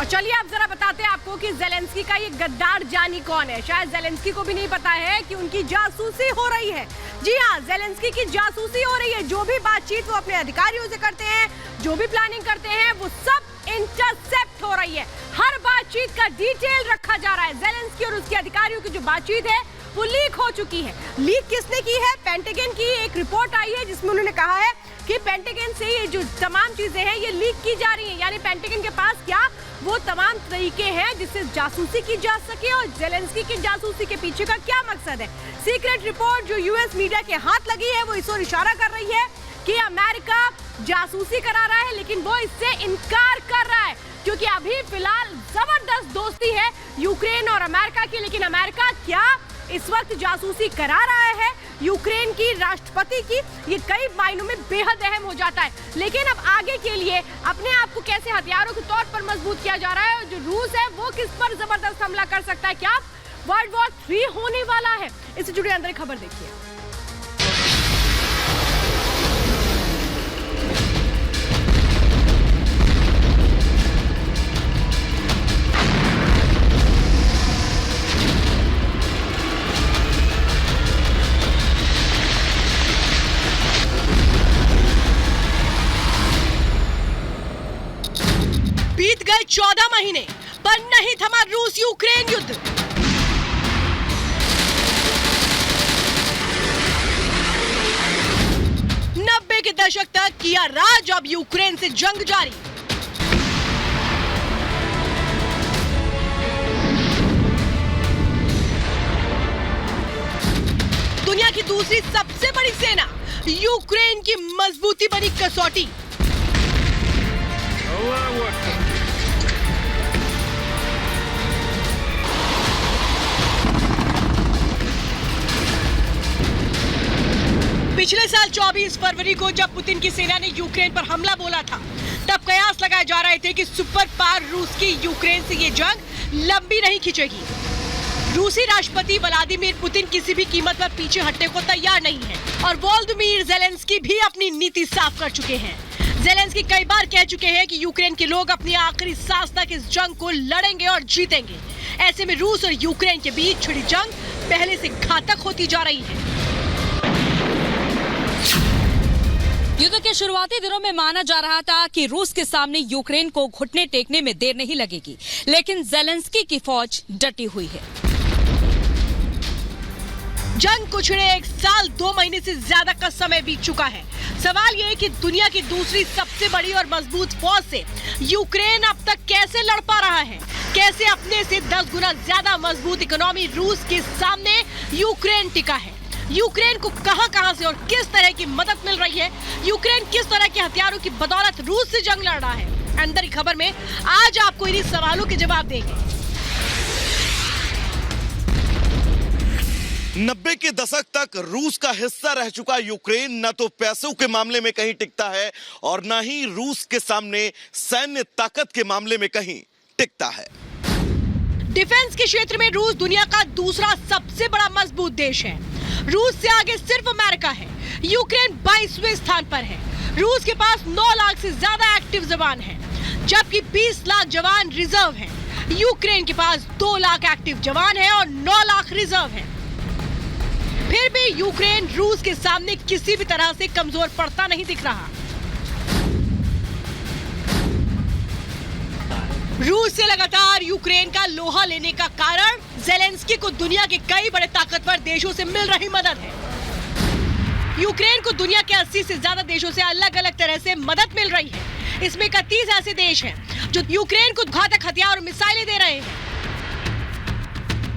और चलिए अब जरा बताते हैं आपको कि ज़ेलेंस्की का ये गद्दार जानी कौन है। शायद ज़ेलेंस्की को भी नहीं पता है कि उनकी जासूसी हो रही है। जी हाँ, ज़ेलेंस्की की जासूसी हो रही है। जो भी बातचीत वो अपने अधिकारियों से करते हैं, जो भी प्लानिंग करते हैं, वो सब इंटरसेप्ट हो रही है। हर बातचीत का डिटेल रखा जा रहा है। ज़ेलेंस्की और उसके अधिकारियों की जो बातचीत है वो लीक हो चुकी है। लीक किसने की है? पेंटागन की एक रिपोर्ट आई है जिसमें उन्होंने कहा है कि पेंटागन से ये जो तमाम चीजें हैं ये लीक की जा रही हैं। यानी पेंटागन के पास क्या वो तमाम तरीके हैं जिससे जासूसी की जा सके और ज़ेलेंस्की की जासूसी के पीछे का क्या मकसद है। सीक्रेट रिपोर्ट जो यूएस मीडिया के हाथ लगी है वो इस ओर इशारा कर रही है कि अमेरिका जासूसी करा रहा है, लेकिन वो इससे इनकार कर रहा है क्योंकि अभी फिलहाल जबरदस्त दोस्ती है यूक्रेन और अमेरिका की। लेकिन अमेरिका क्या इस वक्त जासूसी करा रहा है यूक्रेन की राष्ट्रपति की, ये कई मायनों में बेहद अहम हो जाता है। लेकिन अब आगे के लिए अपने आप को कैसे हथियारों के तौर पर मजबूत किया जा रहा है, जो रूस है वो किस पर जबरदस्त हमला कर सकता है, क्या वर्ल्ड वॉर 3 होने वाला है, इससे जुड़ी अंदर खबर देखिए। बीत गए 14 महीने पर नहीं थमा रूस यूक्रेन युद्ध। नब्बे के दशक तक किया राज, अब यूक्रेन से जंग जारी। दुनिया की दूसरी सबसे बड़ी सेना यूक्रेन की मजबूती बनी कसौटी। पिछले साल 24 फरवरी को जब पुतिन की सेना ने यूक्रेन पर हमला बोला था, तब कयास लगाए जा रहे थे कि सुपर पावर रूस की यूक्रेन से ये जंग लंबी नहीं खिंचेगी। रूसी राष्ट्रपति व्लादिमीर पुतिन किसी भी कीमत पर पीछे हटने को तैयार नहीं है और वोलोदिमीर ज़ेलेंस्की भी अपनी नीति साफ कर चुके हैं। ज़ेलेंस्की कई बार कह चुके हैं कि यूक्रेन के लोग अपनी आखिरी सांस तक इस जंग को लड़ेंगे और जीतेंगे। ऐसे में रूस और यूक्रेन के बीच छिड़ी जंग पहले से घातक होती जा रही है। युद्ध के शुरुआती दिनों में माना जा रहा था कि रूस के सामने यूक्रेन को घुटने टेकने में देर नहीं लगेगी, लेकिन ज़ेलेंस्की की फौज डटी हुई है। जंग को छिड़े 1 साल 2 महीने से ज्यादा का समय बीत चुका है। सवाल ये है कि दुनिया की दूसरी सबसे बड़ी और मजबूत फौज से यूक्रेन अब तक कैसे लड़ पा रहा है, कैसे अपने से 10 गुना ज्यादा मजबूत इकोनॉमी रूस के सामने यूक्रेन टिका है। यूक्रेन को कहां से और किस तरह की मदद मिल रही है, यूक्रेन किस तरह के हथियारों की बदौलत रूस से जंग लड़ रहा है। अंदर की खबर में आज आपको इन्हीं सवालों के जवाब देंगे। 90 के दशक तक रूस का हिस्सा रह चुका यूक्रेन न तो पैसों के मामले में कहीं टिकता है और न ही रूस के सामने सैन्य ताकत के मामले में कहीं टिकता है। डिफेंस के क्षेत्र में रूस दुनिया का दूसरा सबसे बड़ा मजबूत देश है। रूस से आगे सिर्फ अमेरिका है। यूक्रेन 22वें स्थान पर है। रूस के पास 9 लाख से ज्यादा एक्टिव जवान हैं, जबकि 20 लाख जवान रिजर्व हैं। यूक्रेन के पास 2 लाख एक्टिव जवान हैं और 9 लाख रिजर्व हैं। फिर भी यूक्रेन रूस के सामने किसी भी तरह से कमजोर पड़ता नहीं दिख रहा। रूस से लगातार यूक्रेन का लोहा लेने का कारण ज़ेलेंस्की को दुनिया के कई बड़े ताकतवर देशों से मिल रही मदद है। यूक्रेन को दुनिया के 80 से ज्यादा देशों से अलग अलग तरह से मदद मिल रही है। इसमें 31 ऐसे देश हैं जो यूक्रेन को घातक हथियार और मिसाइलें दे रहे हैं।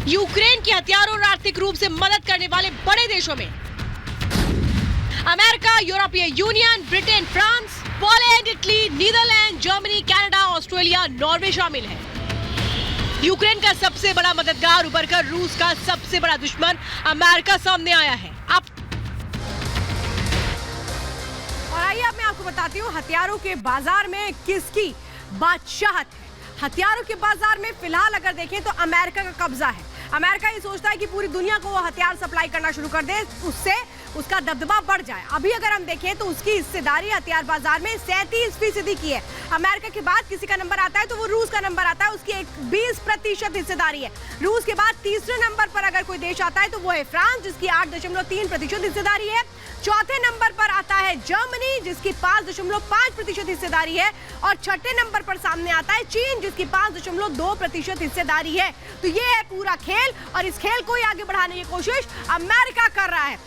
यूक्रेन की हथियारों और आर्थिक रूप से मदद करने वाले बड़े देशों में अमेरिका, यूरोपीय union, Britain, France, Poland, Italy, Netherland, Germany, Canada, Australia, Norway शामिल है। यूक्रेन का सबसे बड़ा मददगार उभरकर रूस का सबसे बड़ा दुश्मन अमेरिका सामने आया है। अब और आइए अब मैं आपको बताती हूँ हथियारों के बाजार में किसकी बादशाहत है। हथियारों के बाजार में फिलहाल अगर देखें तो अमेरिका का कब्जा है। अमेरिका ये सोचता है कि पूरी दुनिया को वो हथियार सप्लाई करना शुरू कर दे, उससे उसका दबदबा बढ़ जाए। अभी अगर हम देखें तो उसकी हिस्सेदारी हथियार बाजार में 37% की है। अमेरिका के बाद किसी का नंबर आता है तो वो रूस का नंबर आता है, उसकी 20% हिस्सेदारी है। रूस के बाद तीसरे नंबर पर अगर कोई देश आता है तो वो है फ्रांस, जिसकी 8.3% हिस्सेदारी है। चौथे नंबर पर आता है जर्मनी, जिसकी 5.5% हिस्सेदारी है, और छठे नंबर पर सामने आता है चीन, जिसकी 5.2% हिस्सेदारी है। तो ये है पूरा खेल, और इस खेल को ही आगे बढ़ाने की कोशिश अमेरिका कर रहा है।